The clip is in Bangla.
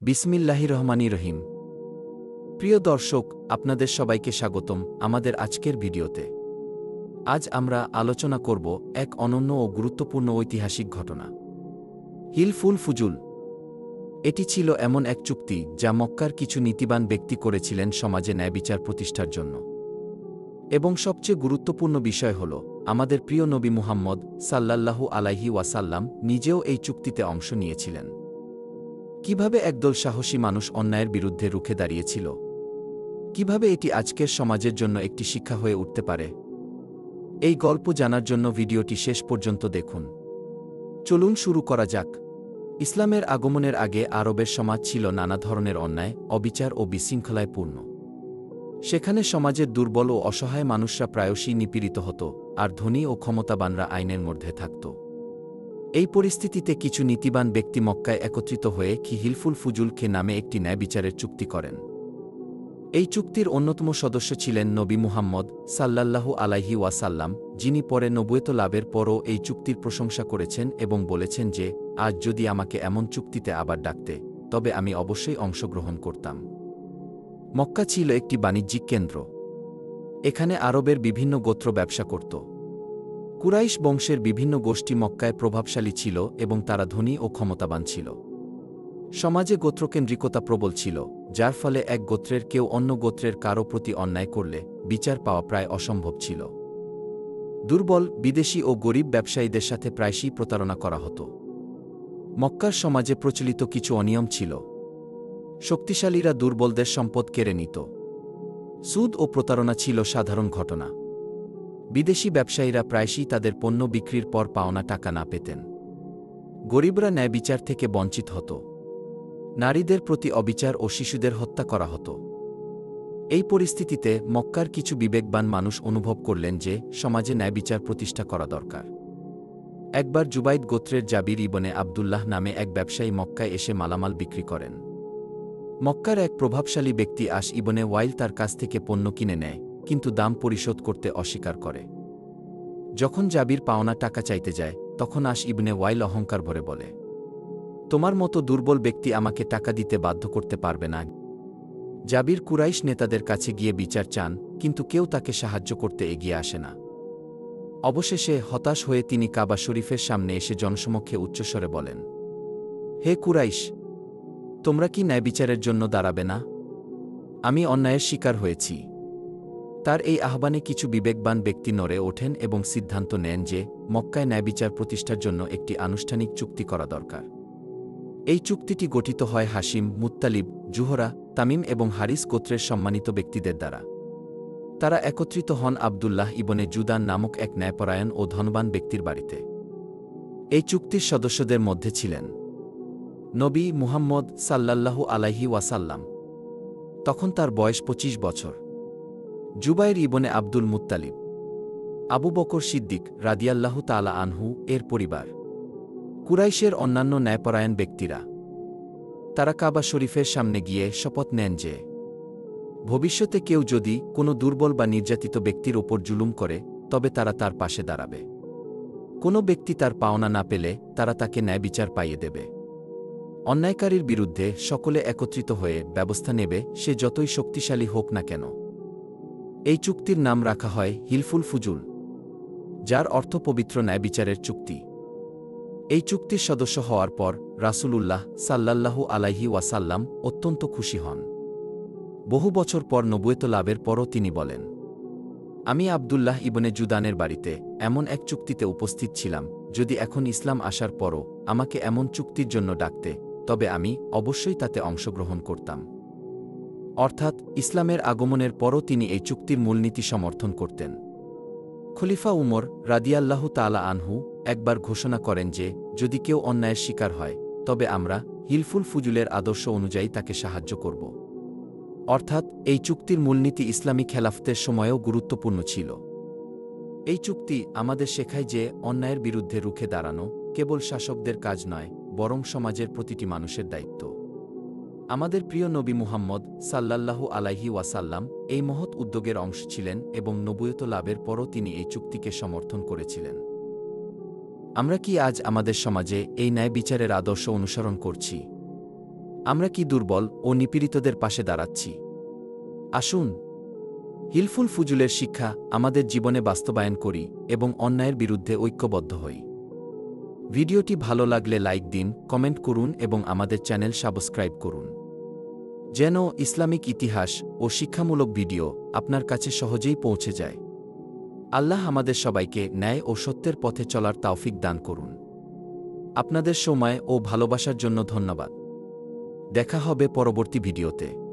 বিসমিল্লাহির রহমানির রহিম। প্রিয় দর্শক, আপনাদের সবাইকে স্বাগতম আমাদের আজকের ভিডিওতে। আজ আমরা আলোচনা করব এক অনন্য ও গুরুত্বপূর্ণ ঐতিহাসিক ঘটনা, হিলফুল ফুজুল। এটি ছিল এমন এক চুক্তি যা মক্কার কিছু নীতিবান ব্যক্তি করেছিলেন সমাজে ন্যায়বিচার প্রতিষ্ঠার জন্য। এবং সবচেয়ে গুরুত্বপূর্ণ বিষয় হল, আমাদের প্রিয় নবী মুহাম্মদ সাল্লাল্লাহু আলাইহি ওয়াসাল্লাম নিজেও এই চুক্তিতে অংশ নিয়েছিলেন। কিভাবে একদল সাহসী মানুষ অন্যায়ের বিরুদ্ধে রুখে দাঁড়িয়েছিল, কিভাবে এটি আজকের সমাজের জন্য একটি শিক্ষা হয়ে উঠতে পারে, এই গল্প জানার জন্য ভিডিওটি শেষ পর্যন্ত দেখুন। চলুন শুরু করা যাক। ইসলামের আগমনের আগে আরবের সমাজ ছিল নানা ধরনের অন্যায়, অবিচার ও বিশৃঙ্খলায় পূর্ণ। সেখানে সমাজের দুর্বল ও অসহায় মানুষরা প্রায়শই নিপীড়িত হতো, আর ধনী ও ক্ষমতাবানরা আইনের মধ্যে থাকত। এই পরিস্থিতিতে কিছু নীতিবান ব্যক্তি মক্কায় একত্রিত হয়ে হিলফুল ফুজুলকে নামে একটি ন্যায়বিচারের চুক্তি করেন। এই চুক্তির অন্যতম সদস্য ছিলেন নবী মুহাম্মদ সাল্লাল্লাহু আলাইহি ওয়াসাল্লাম, যিনি পরে নবুয়ত লাভের পরও এই চুক্তির প্রশংসা করেছেন এবং বলেছেন যে, আজ যদি আমাকে এমন চুক্তিতে আবার ডাকতে, তবে আমি অবশ্যই অংশগ্রহণ করতাম। মক্কা ছিল একটি বাণিজ্যিক কেন্দ্র। এখানে আরবের বিভিন্ন গোত্র ব্যবসা করত। কুরাইশ বংশের বিভিন্ন গোষ্ঠী মক্কায় প্রভাবশালী ছিল এবং তারা ধনী ও ক্ষমতাবান ছিল। সমাজে গোত্রকেন্দ্রিকতা প্রবল ছিল, যার ফলে এক গোত্রের কেউ অন্য গোত্রের কারো প্রতি অন্যায় করলে বিচার পাওয়া প্রায় অসম্ভব ছিল। দুর্বল, বিদেশি ও গরিব ব্যবসায়ীদের সাথে প্রায়শই প্রতারণা করা হতো। মক্কার সমাজে প্রচলিত কিছু অনিয়ম ছিল। শক্তিশালীরা দুর্বলদের সম্পদ কেড়ে নিত। সুদ ও প্রতারণা ছিল সাধারণ ঘটনা। বিদেশি ব্যবসায়ীরা প্রায়শই তাদের পণ্য বিক্রির পর পাওনা টাকা না পেতেন। গরিবরা ন্যায়বিচার থেকে বঞ্চিত হতো। নারীদের প্রতি অবিচার ও শিশুদের হত্যা করা হতো। এই পরিস্থিতিতে মক্কার কিছু বিবেকবান মানুষ অনুভব করলেন যে সমাজে ন্যায়বিচার প্রতিষ্ঠা করা দরকার। একবার জুবাইদ গোত্রের জাবির ইবনে আবদুল্লাহ নামে এক ব্যবসায়ী মক্কায় এসে মালামাল বিক্রি করেন। মক্কার এক প্রভাবশালী ব্যক্তি আস ইবনে ওয়াইল তার কাছ থেকে পণ্য কিনে নেয়, কিন্তু দাম পরিশোধ করতে অস্বীকার করে। যখন জাবির পাওনা টাকা চাইতে যায়, তখন আস ইবনে ওয়াইল অহংকার ভরে বলে, তোমার মতো দুর্বল ব্যক্তি আমাকে টাকা দিতে বাধ্য করতে পারবে না। জাবির কুরাইশ নেতাদের কাছে গিয়ে বিচার চান, কিন্তু কেউ তাকে সাহায্য করতে এগিয়ে আসে না। অবশেষে হতাশ হয়ে তিনি কাবা শরীফের সামনে এসে জনসমক্ষে উচ্চস্বরে বলেন, হে কুরাইশ, তোমরা কি ন্যায়বিচারের জন্য দাঁড়াবে না? আমি অন্যায়ের শিকার হয়েছি। তার এই আহ্বানে কিছু বিবেকবান ব্যক্তি নড়ে ওঠেন এবং সিদ্ধান্ত নেন যে মক্কায় ন্যায়বিচার প্রতিষ্ঠার জন্য একটি আনুষ্ঠানিক চুক্তি করা দরকার। এই চুক্তিটি গঠিত হয় হাশিম, মুত্তালিব, জুহরা, তামিম এবং হারিস গোত্রের সম্মানিত ব্যক্তিদের দ্বারা। তারা একত্রিত হন আবদুল্লাহ ইবনে জুদান নামক এক ন্যায়পরায়ণ ও ধনবান ব্যক্তির বাড়িতে। এই চুক্তির সদস্যদের মধ্যে ছিলেন নবী মুহাম্মদ সাল্লাল্লাহু আলাইহি ওয়াসাল্লাম, তখন তার বয়স ২৫ বছর, জুবাইর ইবনে আব্দুল মুত্তালিব, আবু বকর সিদ্দিক রাদিয়াল্লাহু তাআলা আনহু এর পরিবার, কুরাইশের অন্যান্য ন্যায়পরায়ণ ব্যক্তিরা। তারা কাবা শরীফের সামনে গিয়ে শপথ নেন যে ভবিষ্যতে কেউ যদি কোনো দুর্বল বা নির্যাতিত ব্যক্তির ওপর জুলুম করে, তবে তারা তার পাশে দাঁড়াবে। কোনো ব্যক্তি তার পাওনা না পেলে তারা তাকে ন্যায়বিচার পাইয়ে দেবে। অন্যায়কারীর বিরুদ্ধে সকলে একত্রিত হয়ে ব্যবস্থা নেবে, সে যতই শক্তিশালী হোক না কেন। এই চুক্তির নাম রাখা হয় হিলফুল ফুজুল, যার অর্থ পবিত্র ন্যায়বিচারের চুক্তি। এই চুক্তির সদস্য হওয়ার পর রাসূলুল্লাহ সাল্লাল্লাহু আলাইহি ওয়াসাল্লাম অত্যন্ত খুশি হন। বহু বছর পর নবুয়ত লাভের পরও তিনি বলেন, আমি আবদুল্লাহ ইবনে জুদানের বাড়িতে এমন এক চুক্তিতে উপস্থিত ছিলাম, যদি এখন ইসলাম আসার পরও আমাকে এমন চুক্তির জন্য ডাকতে, তবে আমি অবশ্যই তাতে অংশগ্রহণ করতাম। অর্থাৎ ইসলামের আগমনের পরও তিনি এই চুক্তির মূলনীতি সমর্থন করতেন। খলিফা উমর রাদিয়াল্লাহু তাআলা আনহু একবার ঘোষণা করেন যে যদি কেউ অন্যায়ের শিকার হয়, তবে আমরা হিলফুল ফুজুলের আদর্শ অনুযায়ী তাকে সাহায্য করব। অর্থাৎ এই চুক্তির মূলনীতি ইসলামী খেলাফতের সময়েও গুরুত্বপূর্ণ ছিল। এই চুক্তি আমাদের শেখায় যে অন্যায়ের বিরুদ্ধে রুখে দাঁড়ানো কেবল শাসকদের কাজ নয়, বরং সমাজের প্রতিটি মানুষের দায়িত্ব। আমাদের প্রিয় নবী মুহাম্মদ সাল্লাল্লাহু আলাইহি ওয়াসাল্লাম এই মহৎ উদ্যোগের অংশ ছিলেন এবং নবুয়ত লাভের পরও তিনি এই চুক্তিকে সমর্থন করেছিলেন। আমরা কি আজ আমাদের সমাজে এই ন্যায় বিচারের আদর্শ অনুসরণ করছি? আমরা কি দুর্বল ও নিপীড়িতদের পাশে দাঁড়াচ্ছি? আসুন হিলফুল ফুজুলের শিক্ষা আমাদের জীবনে বাস্তবায়ন করি এবং অন্যায়ের বিরুদ্ধে ঐক্যবদ্ধ হই। ভিডিওটি ভালো লাগলে লাইক দিন, কমেন্ট করুন এবং আমাদের চ্যানেল সাবস্ক্রাইব করুন, যেন ইসলামিক ইতিহাস ও শিক্ষামূলক ভিডিও আপনার কাছে সহজেই পৌঁছে যায়। আল্লাহ আমাদের সবাইকে ন্যায় ও সত্যের পথে চলার তাওফিক দান করুন। আপনাদের সময় ও ভালোবাসার জন্য ধন্যবাদ। দেখা হবে পরবর্তী ভিডিওতে।